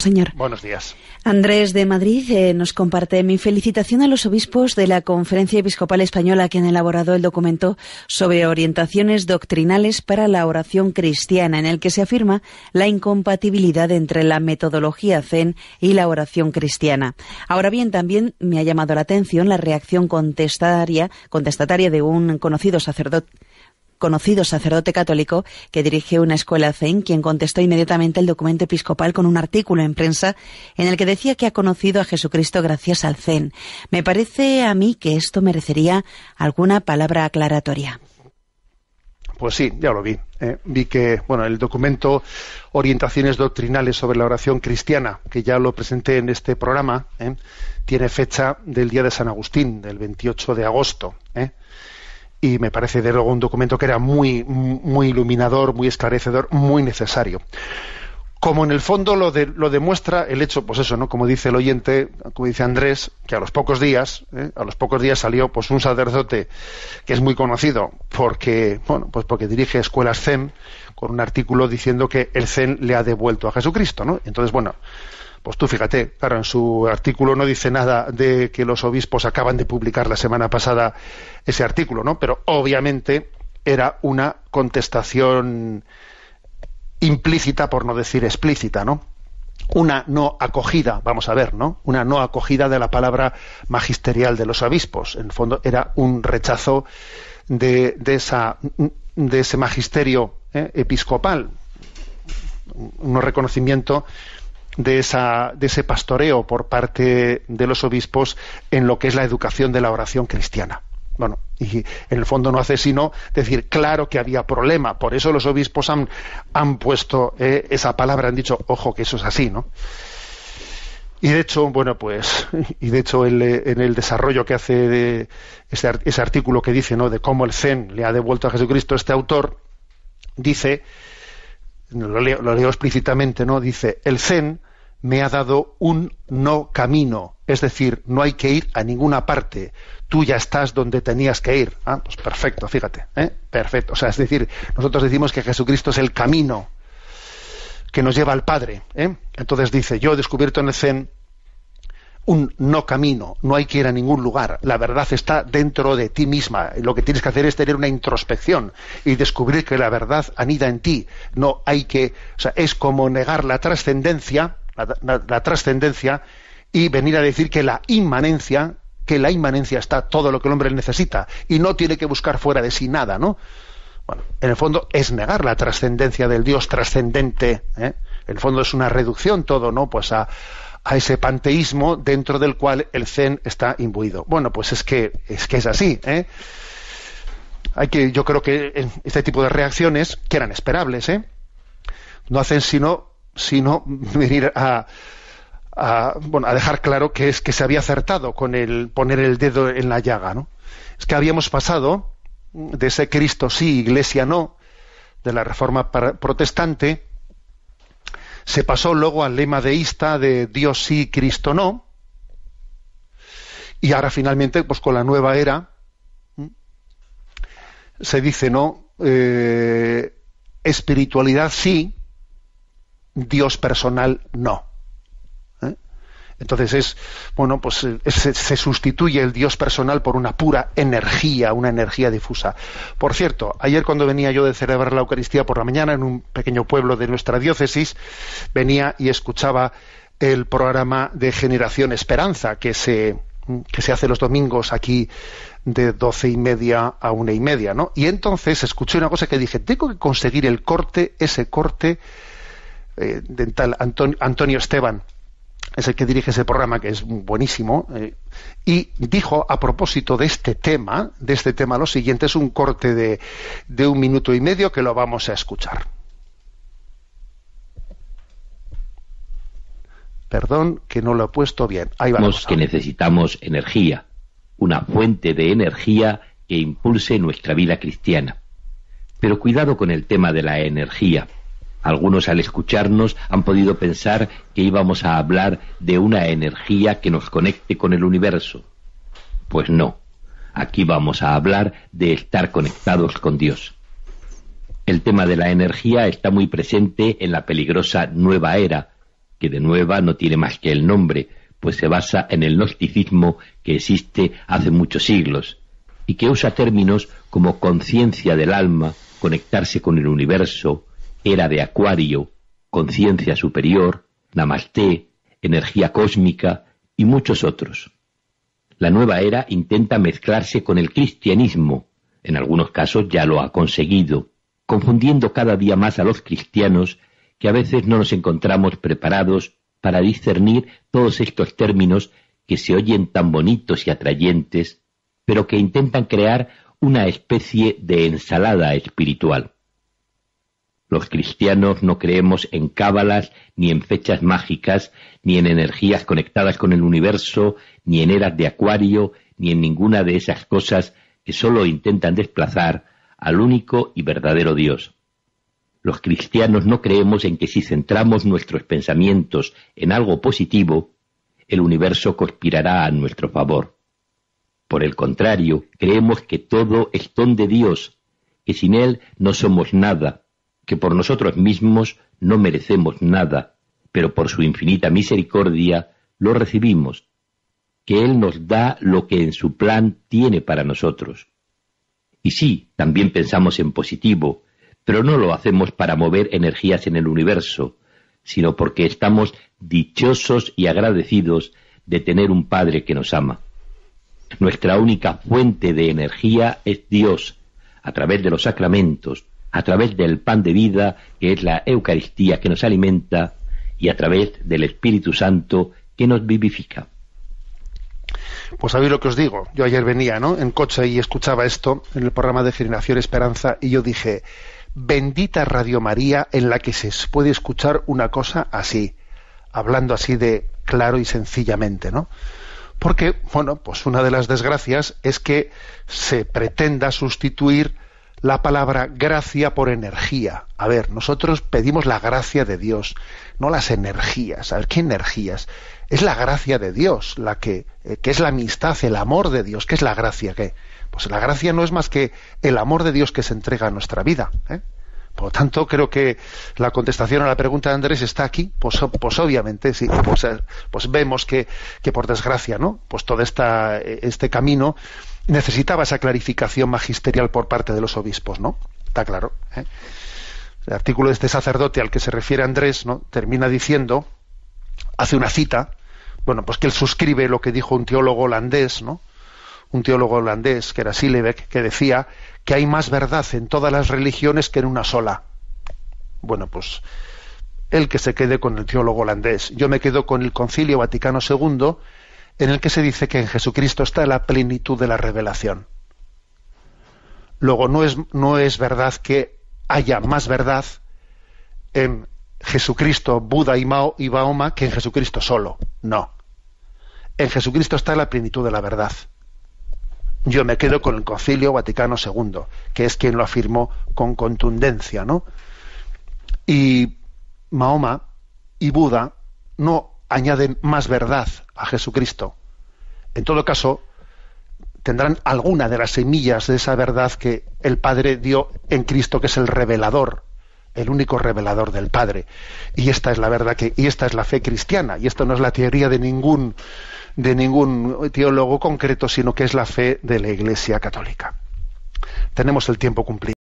Señor. Buenos días. Andrés de Madrid nos comparte: mi felicitación a los obispos de la Conferencia Episcopal Española que han elaborado el documento sobre orientaciones doctrinales para la oración cristiana, en el que se afirma la incompatibilidad entre la metodología Zen y la oración cristiana. Ahora bien, también me ha llamado la atención la reacción contestataria de un conocido sacerdote católico que dirige una escuela Zen, quien contestó inmediatamente el documento episcopal con un artículo en prensa en el que decía que ha conocido a Jesucristo gracias al Zen. Me parece a mí que esto merecería alguna palabra aclaratoria. Pues sí, ya lo vi. Vi que, el documento Orientaciones Doctrinales sobre la Oración Cristiana, que ya lo presenté en este programa, tiene fecha del día de San Agustín, del 28 de agosto. Y me parece de luego un documento que era muy iluminador, muy esclarecedor, muy necesario. Como en el fondo lo demuestra el hecho, pues eso, ¿no? Como dice el oyente, como dice Andrés, que a los pocos días salió pues un sacerdote que es muy conocido porque dirige escuelas Zen, con un artículo diciendo que el Zen le ha devuelto a Jesucristo, ¿no? Entonces, pues tú fíjate, claro, en su artículo no dice nada de que los obispos acaban de publicar la semana pasada ese artículo, ¿no? Pero obviamente era una contestación implícita, por no decir explícita, ¿no? Una no acogida, vamos a ver, ¿no? Una no acogida de la palabra magisterial de los obispos. En el fondo era un rechazo de ese magisterio episcopal, un reconocimiento de ese pastoreo por parte de los obispos en lo que es la educación de la oración cristiana. Y en el fondo no hace sino decir, claro que había problema, por eso los obispos han puesto esa palabra, han dicho, ojo, que eso es así, ¿no? Y de hecho, en el desarrollo que hace de ese artículo que dice, ¿no?, de cómo el Zen le ha devuelto a Jesucristo, este autor dice, lo leo explícitamente, ¿no? Dice, el Zen me ha dado un no camino, es decir, no hay que ir a ninguna parte, tú ya estás donde tenías que ir. Pues perfecto, fíjate, perfecto. O sea, es decir, nosotros decimos que Jesucristo es el camino que nos lleva al Padre. Entonces dice, yo he descubierto en el Zen un no camino, no hay que ir a ningún lugar, la verdad está dentro de ti misma, lo que tienes que hacer es tener una introspección y descubrir que la verdad anida en ti, no hay que, o sea, es como negar la trascendencia, la trascendencia y venir a decir que la inmanencia está todo lo que el hombre necesita y no tiene que buscar fuera de sí nada, ¿no? En el fondo es negar la trascendencia del Dios trascendente, En el fondo es una reducción todo, ¿no? Pues a ese panteísmo dentro del cual el Zen está imbuido. Pues es que es así, yo creo que este tipo de reacciones, que eran esperables, no hacen sino venir a dejar claro que se había acertado con el poner el dedo en la llaga, ¿no? Es que habíamos pasado de ese Cristo sí, Iglesia no, de la Reforma protestante, se pasó luego al lema deísta de Dios sí, Cristo no, y ahora finalmente, pues con la nueva era, se dice, ¿no? Espiritualidad sí, Dios personal no. Entonces se sustituye el Dios personal por una pura energía, una energía difusa. Por cierto, ayer cuando venía yo de celebrar la Eucaristía por la mañana en un pequeño pueblo de nuestra diócesis, venía y escuchaba el programa de Generación Esperanza que se hace los domingos aquí de 12:30 a 1:30, ¿no? Y entonces escuché una cosa que dije, tengo que conseguir ese corte de tal Antonio Esteban, es el que dirige ese programa, que es buenísimo, y dijo a propósito de este tema lo siguiente, es un corte de 1 minuto y medio que lo vamos a escuchar. Perdón, que no lo he puesto bien. Ahí vamos. Que necesitamos energía, una fuente de energía que impulse nuestra vida cristiana. Pero cuidado con el tema de la energía. Algunos al escucharnos han podido pensar que íbamos a hablar de una energía que nos conecte con el universo. Pues no, aquí vamos a hablar de estar conectados con Dios. El tema de la energía está muy presente en la peligrosa nueva era, que de nueva no tiene más que el nombre, pues se basa en el gnosticismo que existe hace muchos siglos, y que usa términos como conciencia del alma, conectarse con el universo, era de Acuario, conciencia superior, Namasté, energía cósmica y muchos otros. La nueva era intenta mezclarse con el cristianismo, en algunos casos ya lo ha conseguido, confundiendo cada día más a los cristianos, que a veces no nos encontramos preparados para discernir todos estos términos que se oyen tan bonitos y atrayentes, pero que intentan crear una especie de ensalada espiritual. Los cristianos no creemos en cábalas, ni en fechas mágicas, ni en energías conectadas con el universo, ni en eras de Acuario, ni en ninguna de esas cosas que solo intentan desplazar al único y verdadero Dios. Los cristianos no creemos en que si centramos nuestros pensamientos en algo positivo, el universo conspirará a nuestro favor. Por el contrario, creemos que todo es don de Dios, que sin Él no somos nada, que por nosotros mismos no merecemos nada, pero por su infinita misericordia lo recibimos, que Él nos da lo que en su plan tiene para nosotros. Y sí, también pensamos en positivo, pero no lo hacemos para mover energías en el universo, sino porque estamos dichosos y agradecidos de tener un Padre que nos ama. Nuestra única fuente de energía es Dios, a través de los sacramentos, a través del pan de vida, que es la Eucaristía que nos alimenta, y a través del Espíritu Santo que nos vivifica. Pues sabéis lo que os digo. Yo ayer venía, ¿no?, en coche y escuchaba esto en el programa de Generación Esperanza y yo dije, bendita Radio María en la que se puede escuchar una cosa así, hablando así de claro y sencillamente, ¿no? Porque, bueno, pues una de las desgracias es que se pretenda sustituir la palabra gracia por energía. A ver, nosotros pedimos la gracia de Dios, no las energías. A ver, ¿qué energías? Es la gracia de Dios, la que es la amistad, el amor de Dios. ¿Qué es la gracia? ¿Qué? Pues la gracia no es más que el amor de Dios que se entrega a nuestra vida, ¿eh? Por lo tanto, creo que la contestación a la pregunta de Andrés está aquí. Pues obviamente, sí. Pues vemos que por desgracia, ¿no?, pues todo este camino necesitaba esa clarificación magisterial por parte de los obispos, ¿no? Está claro, ¿eh? El artículo de este sacerdote al que se refiere Andrés, ¿no?, termina diciendo, hace una cita, bueno, pues que él suscribe lo que dijo un teólogo holandés, ¿no?, un teólogo holandés que era Sillebeck, que decía que hay más verdad en todas las religiones que en una sola. Bueno, pues él que se quede con el teólogo holandés. Yo me quedo con el Concilio Vaticano II, en el que se dice que en Jesucristo está la plenitud de la revelación. Luego, no es verdad que haya más verdad en Jesucristo, Buda y Mahoma que en Jesucristo solo. No. En Jesucristo está la plenitud de la verdad. Yo me quedo con el Concilio Vaticano II, que es quien lo afirmó con contundencia, ¿no? Y Mahoma y Buda no añaden más verdad a Jesucristo. En todo caso, tendrán alguna de las semillas de esa verdad que el Padre dio en Cristo, que es el revelador, el único revelador del Padre. Y esta es la verdad y esta es la fe cristiana, y esto no es la teoría de ningún teólogo concreto, sino que es la fe de la Iglesia Católica. Tenemos el tiempo cumplido.